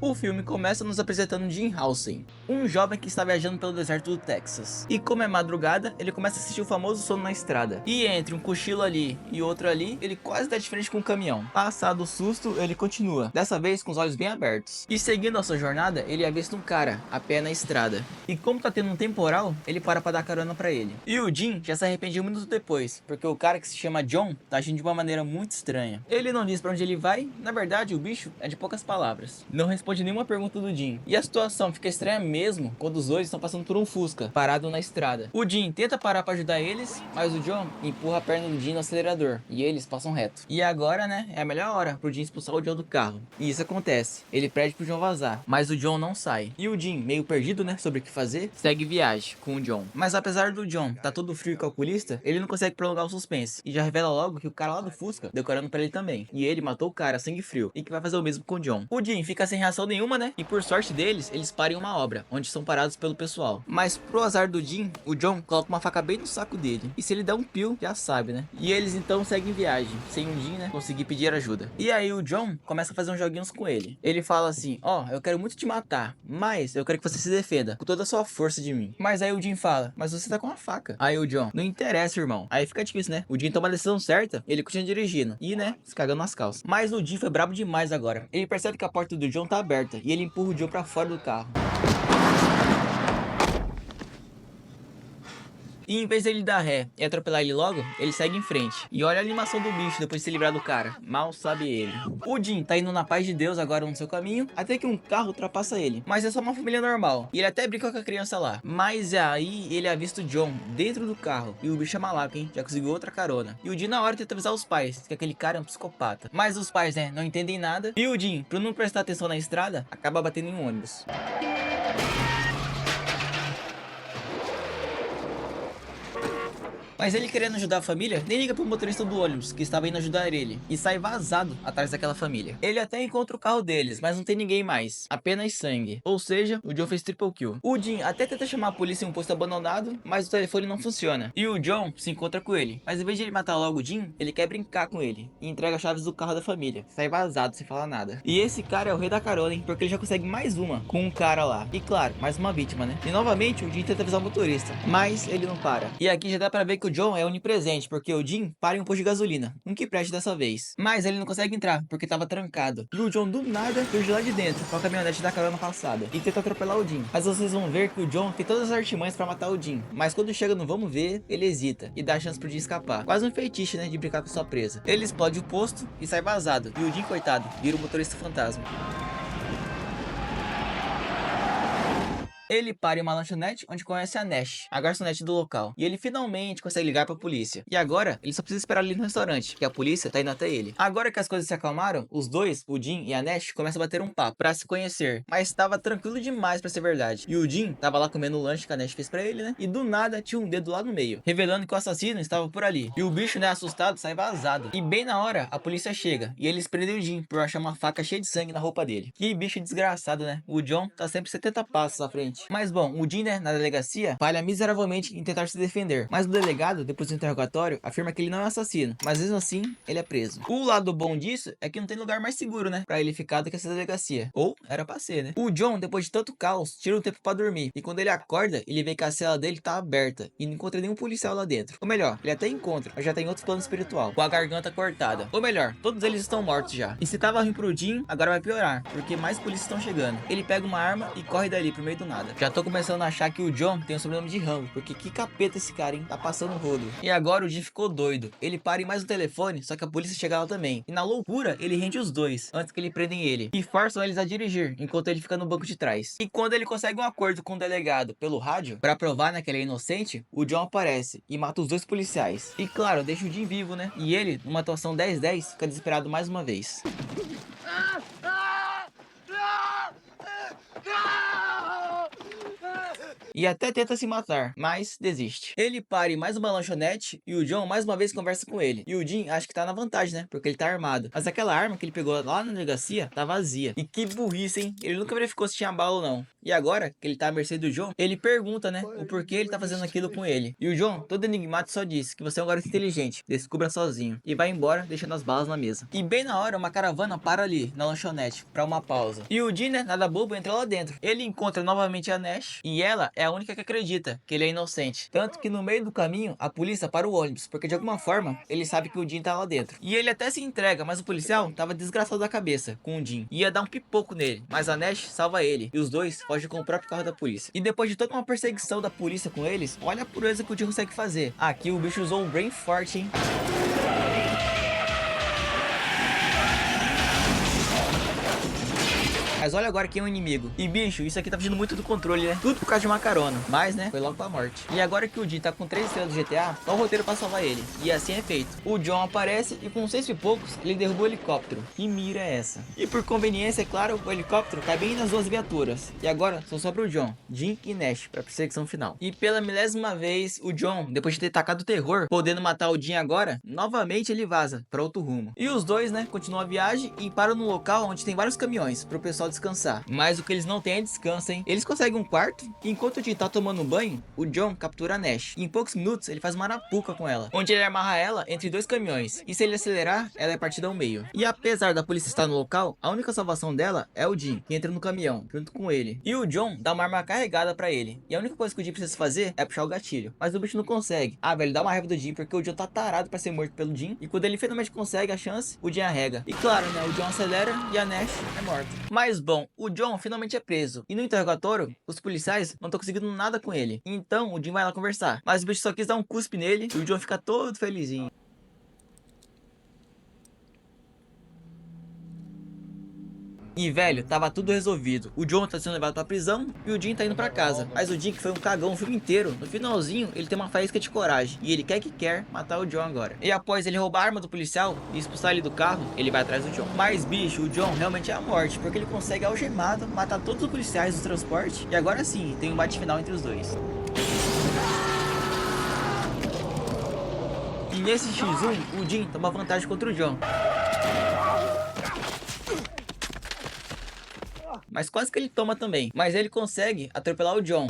O filme começa nos apresentando Jim Halsey, um jovem que está viajando pelo deserto do Texas. E como é madrugada, ele começa a assistir o famoso sono na estrada. E entre um cochilo ali e outro ali, ele quase dá de frente com um caminhão. Passado o susto, ele continua, dessa vez com os olhos bem abertos. E seguindo a sua jornada, ele avista um cara, a pé na estrada. E como tá tendo um temporal, ele para pra dar carona pra ele. E o Jim já se arrepende um minuto depois, porque o cara que se chama John tá agindo de uma maneira muito estranha. Ele não diz pra onde ele vai, na verdade o bicho é de poucas palavras. Não responde nenhuma pergunta do Jim. E a situação fica estranha mesmo quando os dois estão passando por um Fusca, parado na estrada. O Jim tenta parar pra ajudar eles, mas o John empurra a perna do Jim no acelerador, e eles passam reto. E agora, né, é a melhor hora pro Jim expulsar o John do carro. E isso acontece. Ele pede pro John vazar, mas o John não sai. E o Jim, meio perdido, né, sobre o que fazer, segue viagem com o John. Mas apesar do John tá todo frio e calculista, ele não consegue prolongar o suspense. E já revela logo que o cara lá do Fusca deu carona pra ele também. E ele matou o cara sangue frio, e que vai fazer o mesmo com o John. O Jim fica sem reação nenhuma, né? E por sorte deles, eles param em uma obra, onde são parados pelo pessoal. Mas pro azar do Jim, o John coloca uma faca bem no saco dele. E se ele der um pio, já sabe, né? E eles então seguem viagem, sem o Jim, né, conseguir pedir ajuda. E aí o John começa a fazer uns joguinhos com ele. Ele fala assim, ó, eu quero muito te matar, mas eu quero que você se defenda com toda a sua força de mim. Mas aí o Jim fala, mas você tá com uma faca. Aí o John, não interessa, irmão. Aí fica difícil, né? O Jim toma a decisão certa, ele continua dirigindo. E, né, se cagando nas calças. Mas o Jim foi brabo demais agora. Ele percebe que a porta do John tá aberta e ele empurra o John pra fora do carro. E em vez dele dar ré e atropelar ele logo, ele segue em frente. E olha a animação do bicho depois de se livrar do cara. Mal sabe ele. O Jim tá indo na paz de Deus agora no seu caminho, até que um carro ultrapassa ele. Mas é só uma família normal. E ele até brinca com a criança lá. Mas aí ele avista o John dentro do carro. E o bicho é malaco, hein? Já conseguiu outra carona. E o Jim na hora tenta avisar os pais que aquele cara é um psicopata. Mas os pais, né, não entendem nada. E o Jim, por não prestar atenção na estrada, acaba batendo em um ônibus. Mas ele, querendo ajudar a família, nem liga pro motorista do ônibus, que estava indo ajudar ele, e sai vazado atrás daquela família. Ele até encontra o carro deles, mas não tem ninguém mais, apenas sangue. Ou seja, o John fez triple kill. O Jim até tenta chamar a polícia em um posto abandonado, mas o telefone não funciona. E o John se encontra com ele, mas em vez de ele matar logo o Jim, ele quer brincar com ele, e entrega as chaves do carro da família. Sai vazado sem falar nada. E esse cara é o rei da carona, hein, porque ele já consegue mais uma com um cara lá. E claro, mais uma vítima, né? E novamente o Jim tenta avisar o motorista, mas ele não para. E aqui já dá pra ver que o John é onipresente, porque o Jim para em um posto de gasolina, um que preste dessa vez. Mas ele não consegue entrar, porque tava trancado. E o John do nada surge lá de dentro, com a caminhonete da carona passada, e tenta atropelar o Jim. Mas vocês vão ver que o John tem todas as artimanhas pra matar o Jim. Mas quando chega no vamos ver, ele hesita, e dá a chance pro Jim escapar. Quase um feitiço, né, de brincar com sua presa. Ele explode o posto e sai vazado. E o Jim, coitado, vira o motorista fantasma. Ele para em uma lanchonete onde conhece a Nash, a garçonete do local. E ele finalmente consegue ligar pra polícia. E agora, ele só precisa esperar ali no restaurante, que a polícia tá indo até ele. Agora que as coisas se acalmaram, os dois, o Jim e a Nash, começam a bater um papo pra se conhecer. Mas tava tranquilo demais pra ser verdade. E o Jim tava lá comendo o lanche que a Nash fez pra ele, né? E do nada tinha um dedo lá no meio, revelando que o assassino estava por ali. E o bicho, né, assustado, sai vazado. E bem na hora, a polícia chega. E eles prendem o Jim por achar uma faca cheia de sangue na roupa dele. Que bicho desgraçado, né? O John tá sempre 70 passos à frente. Mas bom, o Jim, né, na delegacia, falha miseravelmente em tentar se defender. Mas o delegado, depois do interrogatório, afirma que ele não é assassino. Mas mesmo assim, ele é preso. O lado bom disso é que não tem lugar mais seguro, né, pra ele ficar do que essa delegacia. Ou era pra ser, né? O John, depois de tanto caos, tira um tempo pra dormir. E quando ele acorda, ele vê que a cela dele tá aberta. E não encontra nenhum policial lá dentro. Ou melhor, ele até encontra, mas já tem outro plano espiritual, com a garganta cortada. Ou melhor, todos eles estão mortos já. E se tava ruim pro Jim, agora vai piorar, porque mais polícias estão chegando. Ele pega uma arma e corre dali pro meio do nada. Já tô começando a achar que o John tem o sobrenome de Rambo, porque que capeta esse cara, hein? Tá passando rodo. E agora o Jim ficou doido. Ele para em mais um telefone, só que a polícia chega lá também. E na loucura, ele rende os dois, antes que ele prendem ele. E forçam eles a dirigir, enquanto ele fica no banco de trás. E quando ele consegue um acordo com o delegado pelo rádio, pra provar, né, que ele é inocente, o John aparece e mata os dois policiais. E claro, deixa o Jim vivo, né? E ele, numa atuação 10/10, fica desesperado mais uma vez. E até tenta se matar, mas desiste. Ele para em mais uma lanchonete e o John mais uma vez conversa com ele. E o Jim acha que tá na vantagem, né? Porque ele tá armado. Mas aquela arma que ele pegou lá na delegacia tá vazia. E que burrice, hein? Ele nunca verificou se tinha bala ou não. E agora, que ele tá à mercê do John, ele pergunta, né, o porquê ele tá fazendo aquilo com ele. E o John, todo enigmático, só diz que você é um garoto inteligente, descubra sozinho. E vai embora, deixando as balas na mesa. E bem na hora, uma caravana para ali, na lanchonete, pra uma pausa. E o Dean, né, nada bobo, entra lá dentro. Ele encontra novamente a Nash, e ela é a única que acredita que ele é inocente. Tanto que no meio do caminho, a polícia para o ônibus, porque de alguma forma, ele sabe que o Dean tá lá dentro. E ele até se entrega, mas o policial tava desgraçado da cabeça com o Dean. Ia dar um pipoco nele, mas a Nash salva ele. E os dois fogem com o próprio carro da polícia. E depois de toda uma perseguição da polícia com eles, olha a pureza que o Dean consegue fazer. Aqui o bicho usou um brain fart, hein? Mas olha agora quem é o inimigo. E bicho, isso aqui tá fugindo muito do controle, né? Tudo por causa de uma carona. Mas, né, foi logo pra morte. E agora que o Dean tá com 3 estrelas do GTA, só o roteiro pra salvar ele. E assim é feito. O John aparece e com 6 pipocos, ele derruba o helicóptero. Que mira é essa? E por conveniência, é claro, o helicóptero cai bem nas duas viaturas. E agora só sobra o John, Dean e Nash pra perseguição final. E pela milésima vez, o John, depois de ter tacado o terror, podendo matar o Dean agora, novamente ele vaza pra outro rumo. E os dois, né, continuam a viagem e param num local onde tem vários caminhões pro pessoal descansar. Mas o que eles não têm é descanso, hein? Eles conseguem um quarto e enquanto o Dean tá tomando um banho, o John captura a Nash. E em poucos minutos ele faz uma arapuca com ela, onde ele amarra ela entre 2 caminhões. E se ele acelerar, ela é partida ao meio. E apesar da polícia estar no local, a única salvação dela é o Dean, que entra no caminhão, junto com ele. E o John dá uma arma carregada pra ele. E a única coisa que o Dean precisa fazer é puxar o gatilho. Mas o bicho não consegue. Ah, velho, dá uma raiva do Dean, porque o John tá tarado pra ser morto pelo Dean. E quando ele finalmente consegue a chance, o Dean arrega. E claro, né, o John acelera e a Nash é morta. Mas bom, o John finalmente é preso. E no interrogatório, os policiais não estão conseguindo nada com ele. Então o Dean vai lá conversar. Mas o bicho só quis dar um cuspe nele e o John fica todo felizinho. E velho, tava tudo resolvido. O John tá sendo levado pra prisão e o Dean tá indo pra casa. Mas o Dean, que foi um cagão o filme inteiro, no finalzinho ele tem uma faísca de coragem. E ele quer matar o John agora. E após ele roubar a arma do policial e expulsar ele do carro, ele vai atrás do John. Mas bicho, o John realmente é a morte, porque ele consegue algemado matar todos os policiais do transporte. E agora sim, tem um bate final entre os dois. E nesse X1, o Dean toma vantagem contra o John. Mas quase que ele toma também. Mas ele consegue atropelar o John.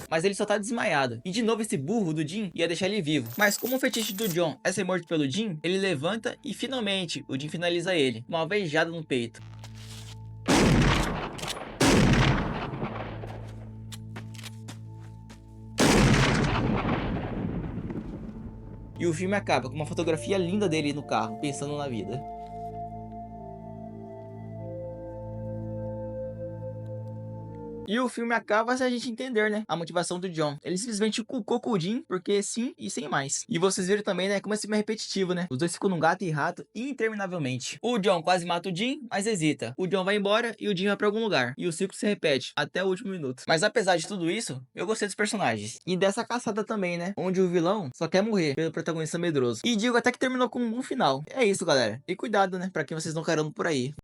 Mas ele só tá desmaiado. E de novo esse burro do Dean ia deixar ele vivo. Mas como o fetiche do John é ser morto pelo Dean, ele levanta e finalmente o Dean finaliza ele. Uma beijada no peito. E o filme acaba com uma fotografia linda dele no carro, pensando na vida. E o filme acaba se a gente entender, né, a motivação do John. Ele simplesmente cucou com o Dean, porque sim e sem mais. E vocês viram também, né, como esse filme é repetitivo, né? Os dois ficam num gato e rato interminavelmente. O John quase mata o Dean, mas hesita. O John vai embora e o Dean vai pra algum lugar. E o ciclo se repete até o último minuto. Mas apesar de tudo isso, eu gostei dos personagens. E dessa caçada também, né, onde o vilão só quer morrer pelo protagonista medroso. E digo até que terminou com um bom final. É isso, galera. E cuidado, né, pra quem vocês estão carando por aí.